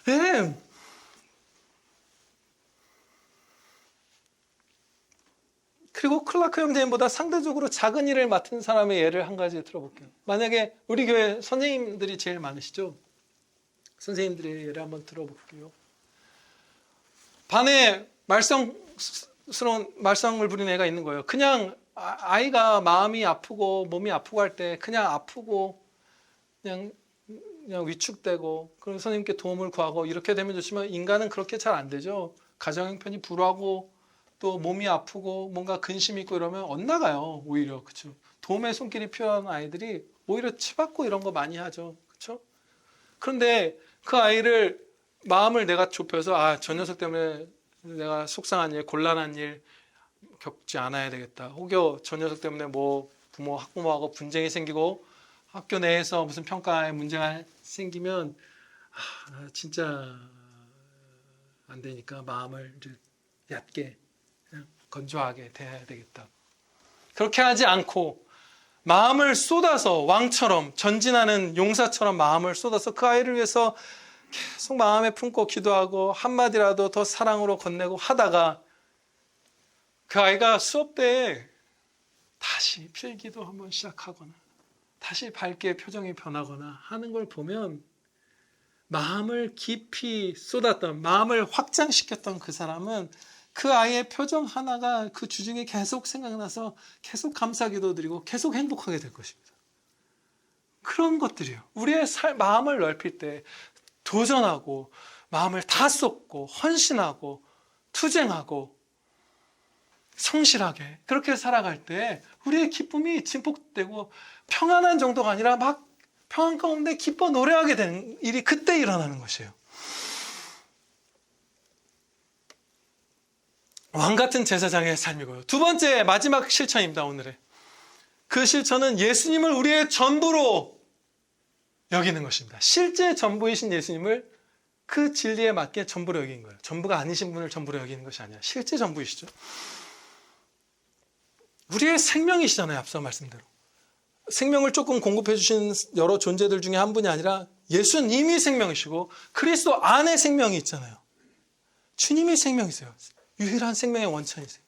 네. 그리고 클라크 형제님보다 상대적으로 작은 일을 맡은 사람의 예를 한 가지 들어볼게요. 만약에 우리 교회 선생님들이 제일 많으시죠? 선생님들의 예를 한번 들어볼게요. 반에 말썽스러운 말썽을 부리는 애가 있는 거예요. 그냥 아이가 마음이 아프고 몸이 아프고 할 때 그냥 아프고 그냥 위축되고 그런 선생님께 도움을 구하고 이렇게 되면 좋지만 인간은 그렇게 잘 안 되죠. 가정 형편이 불하고 또 몸이 아프고 뭔가 근심 있고 이러면 엇나가요. 오히려 그렇죠. 도움의 손길이 필요한 아이들이 오히려 치받고 이런 거 많이 하죠. 그렇죠? 그런데 그 아이를 마음을 내가 좁혀서 저 녀석 때문에 내가 속상한 일, 곤란한 일 겪지 않아야 되겠다. 혹여 저 녀석 때문에 뭐 부모, 학부모하고 분쟁이 생기고 학교 내에서 무슨 평가에 문제가 생기면 진짜 안 되니까 마음을 얕게 건조하게 대해야 되겠다. 그렇게 하지 않고 마음을 쏟아서 왕처럼 전진하는 용사처럼 마음을 쏟아서 그 아이를 위해서 계속 마음에 품고 기도하고 한마디라도 더 사랑으로 건네고 하다가 그 아이가 수업 때 다시 필기도 한번 시작하거나 다시 밝게 표정이 변하거나 하는 걸 보면 마음을 깊이 쏟았던, 마음을 확장시켰던 그 사람은 그 아이의 표정 하나가 그 주중에 계속 생각나서 계속 감사기도 드리고 계속 행복하게 될 것입니다. 그런 것들이요. 우리의 마음을 넓힐 때 도전하고 마음을 다 쏟고 헌신하고 투쟁하고 성실하게 그렇게 살아갈 때 우리의 기쁨이 증폭되고 평안한 정도가 아니라 막 평안 가운데 기뻐 노래하게 되는 일이 그때 일어나는 것이에요. 왕같은 제사장의 삶이고요. 두 번째 마지막 실천입니다. 오늘의 그 실천은 예수님을 우리의 전부로 여기는 것입니다. 실제 전부이신 예수님을 그 진리에 맞게 전부로 여기는 거예요. 전부가 아니신 분을 전부로 여기는 것이 아니라 실제 전부이시죠. 우리의 생명이시잖아요. 앞서 말씀대로 생명을 조금 공급해 주신 여러 존재들 중에 한 분이 아니라 예수님이 생명이시고 그리스도 안에 생명이 있잖아요. 주님이 생명이세요. 유일한 생명의 원천이세요.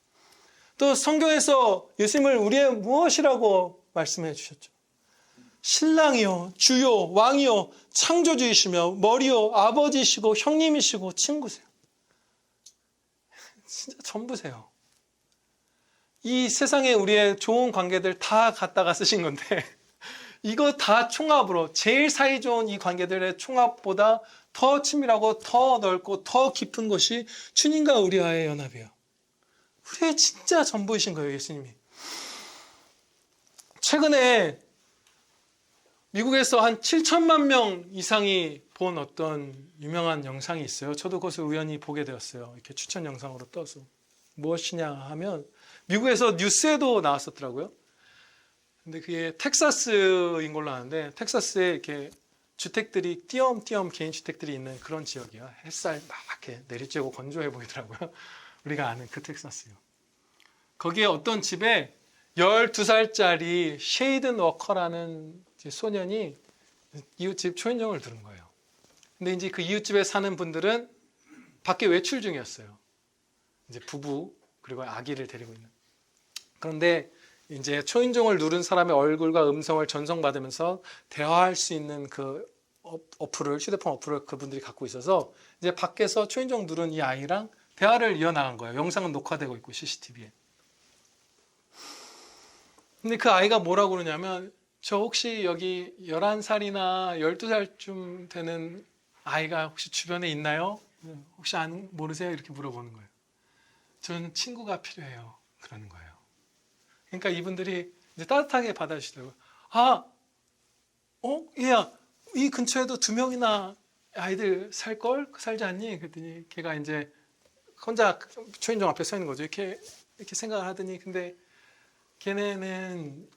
또 성경에서 예수님을 우리의 무엇이라고 말씀해 주셨죠. 신랑이요, 주요, 왕이요, 창조주이시며 머리요, 아버지시고 형님이시고 친구세요. 진짜 전부세요. 이 세상에 우리의 좋은 관계들 다 갖다가 쓰신 건데 이거 다 총합으로 제일 사이 좋은 이 관계들의 총합보다 더 친밀하고 더 넓고 더 깊은 것이 주님과 우리와의 연합이에요. 우리의 진짜 전부이신 거예요, 예수님이. 최근에 미국에서 한 7천만 명 이상이 본 어떤 유명한 영상이 있어요. 저도 그것을 우연히 보게 되었어요. 이렇게 추천 영상으로 떠서. 무엇이냐 하면 미국에서 뉴스에도 나왔었더라고요. 근데 그게 텍사스인 걸로 아는데 텍사스에 이렇게 주택들이 띄엄띄엄 개인 주택들이 있는 그런 지역이야. 햇살 막 이렇게 내리쬐고 건조해 보이더라고요. 우리가 아는 그 텍사스요. 거기에 어떤 집에 12살짜리 쉐이든 워커라는 소년이 이웃집 초인종을 누른 거예요. 근데 이제 그 이웃집에 사는 분들은 밖에 외출 중이었어요. 이제 부부 그리고 아기를 데리고 있는. 그런데 이제 초인종을 누른 사람의 얼굴과 음성을 전송받으면서 대화할 수 있는 그 어플을, 휴대폰 어플을 그분들이 갖고 있어서 이제 밖에서 초인종 누른 이 아이랑 대화를 이어나간 거예요. 영상은 녹화되고 있고 CCTV에. 근데 그 아이가 뭐라고 그러냐면 저 혹시 여기 11살이나 12살쯤 되는 아이가 혹시 주변에 있나요? 혹시 모르세요? 이렇게 물어보는 거예요. 저는 친구가 필요해요. 그러는 거예요. 그러니까 이분들이 이제 따뜻하게 받아주시더라고요. 아, 얘야, 이 근처에도 2명이나 아이들 살지 않니? 그랬더니 걔가 이제 혼자 초인종 앞에 서 있는 거죠. 이렇게 생각을 하더니 근데 걔네는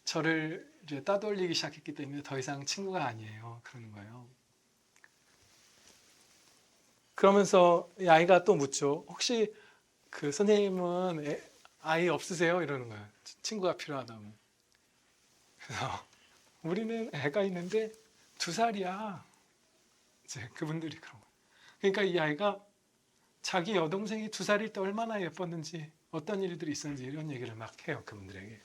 저를 이제 따돌리기 시작했기 때문에 더 이상 친구가 아니에요. 그러는 거예요. 그러면서 이 아이가 또 묻죠. 혹시 그 선생님은 아이 없으세요? 이러는 거예요. 친구가 필요하다면. 그래서 우리는 애가 있는데 2살이야. 이제 그분들이 그런 거예요. 그러니까 이 아이가 자기 여동생이 2살일 때 얼마나 예뻤는지 어떤 일들이 있었는지 이런 얘기를 막 해요. 그분들에게.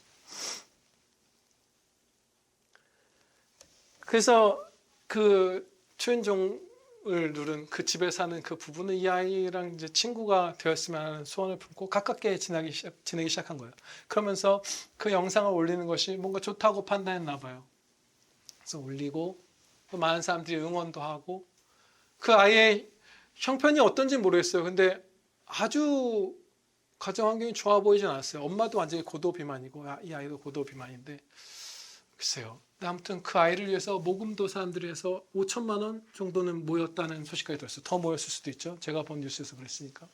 그래서 그 초인종을 누른 그 집에 사는 그 부부는 이 아이랑 이제 친구가 되었으면 하는 소원을 품고 가깝게 지내기 시작한 거예요. 그러면서 그 영상을 올리는 것이 뭔가 좋다고 판단했나 봐요. 그래서 올리고 또 많은 사람들이 응원도 하고 그 아이의 형편이 어떤지 모르겠어요. 근데 아주 가정 환경이 좋아 보이진 않았어요. 엄마도 완전히 고도비만이고 이 아이도 고도비만인데 글쎄요. 아무튼 그 아이를 위해서 모금도 사람들이 해서 5천만 원 정도는 모였다는 소식까지 들었어요. 더 모였을 수도 있죠. 제가 본 뉴스에서 그랬으니까.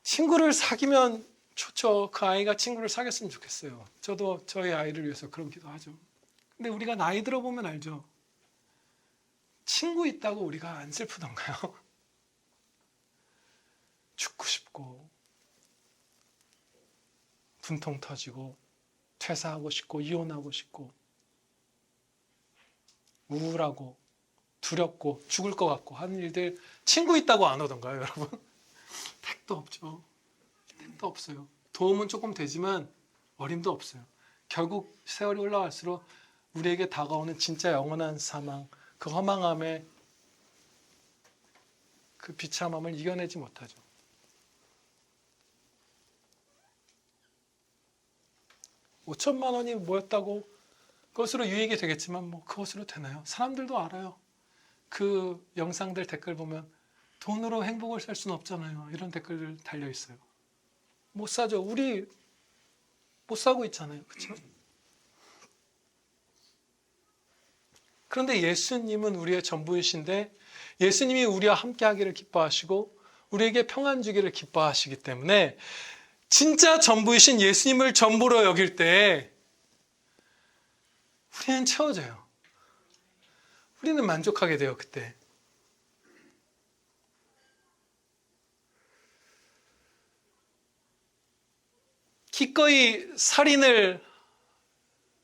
친구를 사귀면 좋죠. 그 아이가 친구를 사귀었으면 좋겠어요. 저도 저희 아이를 위해서 그런 기도하죠. 근데 우리가 나이 들어보면 알죠. 친구 있다고 우리가 안 슬프던가요? 죽고 싶고 분통 터지고 퇴사하고 싶고 이혼하고 싶고 우울하고 두렵고 죽을 것 같고 하는 일들 친구 있다고 안 오던가요, 여러분? 택도 없죠. 택도 없어요. 도움은 조금 되지만 어림도 없어요. 결국 세월이 올라갈수록 우리에게 다가오는 진짜 영원한 사망, 그 허망함의 그 비참함을 이겨내지 못하죠. $5천만 원이 모였다고 그것으로 유익이 되겠지만 뭐 그것으로 되나요? 사람들도 알아요. 그 영상들 댓글 보면 돈으로 행복을 살 수는 없잖아요. 이런 댓글들 달려 있어요. 못 사죠. 우리 못 사고 있잖아요. 그렇죠? 그런데 예수님은 우리의 전부이신데 예수님이 우리와 함께하기를 기뻐하시고 우리에게 평안 주기를 기뻐하시기 때문에 진짜 전부이신 예수님을 전부로 여길 때 우리는 채워져요. 우리는 만족하게 돼요. 그때. 기꺼이 살인을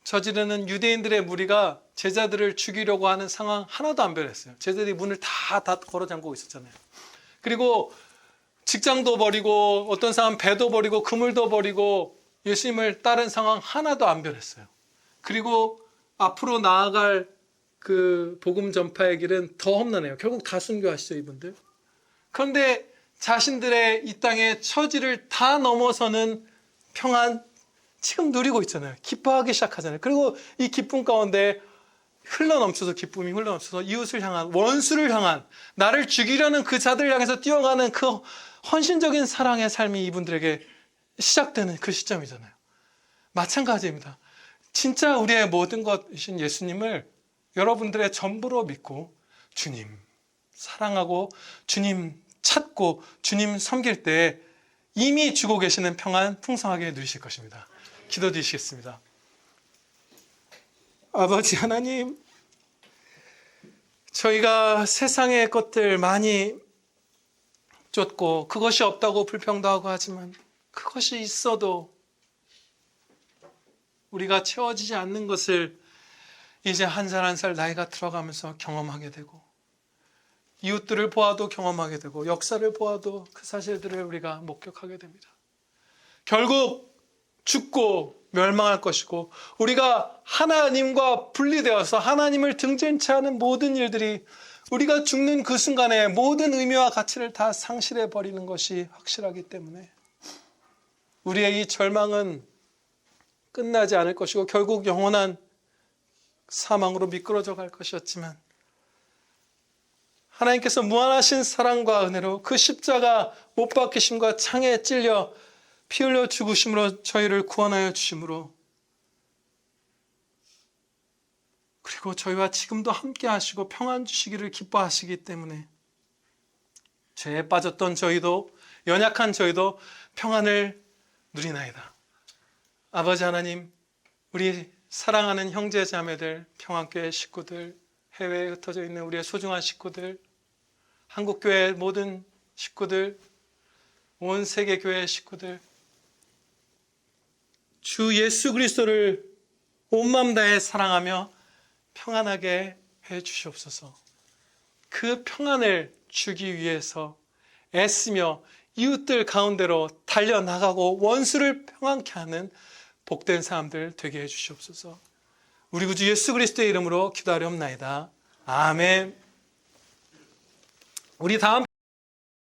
저지르는 유대인들의 무리가 제자들을 죽이려고 하는 상황 하나도 안 변했어요. 제자들이 문을 다 걸어 잠그고 있었잖아요. 그리고 직장도 버리고 어떤 사람 배도 버리고 그물도 버리고 예수님을 따른 상황 하나도 안 변했어요. 그리고 앞으로 나아갈 그 복음 전파의 길은 더 험난해요. 결국 다 순교하시죠, 이분들. 그런데 자신들의 이 땅의 처지를 다 넘어서는 평안 지금 누리고 있잖아요. 기뻐하기 시작하잖아요. 그리고 이 기쁨 가운데 기쁨이 흘러넘쳐서 이웃을 향한, 원수를 향한, 나를 죽이려는 그 자들을 향해서 뛰어가는 그 헌신적인 사랑의 삶이 이분들에게 시작되는 그 시점이잖아요. 마찬가지입니다. 진짜 우리의 모든 것이신 예수님을 여러분들의 전부로 믿고 주님 사랑하고 주님 찾고 주님 섬길 때 이미 주고 계시는 평안 풍성하게 누리실 것입니다. 기도드리시겠습니다. 아버지 하나님, 저희가 세상의 것들 많이 쫓고 그것이 없다고 불평도 하고 하지만 그것이 있어도 우리가 채워지지 않는 것을 이제 한 살 한 살 나이가 들어가면서 경험하게 되고 이웃들을 보아도 경험하게 되고 역사를 보아도 그 사실들을 우리가 목격하게 됩니다. 결국 죽고 멸망할 것이고 우리가 하나님과 분리되어서 하나님을 등진치 않은 모든 일들이 우리가 죽는 그 순간에 모든 의미와 가치를 다 상실해 버리는 것이 확실하기 때문에 우리의 이 절망은 끝나지 않을 것이고 결국 영원한 사망으로 미끄러져 갈 것이었지만 하나님께서 무한하신 사랑과 은혜로 그 십자가 못 박히심과 창에 찔려 피 흘려 죽으심으로 저희를 구원하여 주심으로 그리고 저희와 지금도 함께 하시고 평안 주시기를 기뻐하시기 때문에 죄에 빠졌던 저희도 연약한 저희도 평안을 누리나이다. 아버지 하나님, 우리 사랑하는 형제 자매들, 평안교회 식구들, 해외에 흩어져 있는 우리의 소중한 식구들, 한국교회 모든 식구들, 온 세계교회 식구들, 주 예수 그리스도를 온 마음 다해 사랑하며 평안하게 해 주시옵소서. 그 평안을 주기 위해서 애쓰며 이웃들 가운데로 달려나가고 원수를 평안케 하는 복된 사람들 되게 해 주시옵소서. 우리 구주 예수 그리스도의 이름으로 기도하렵나이다. 아멘. 우리 다음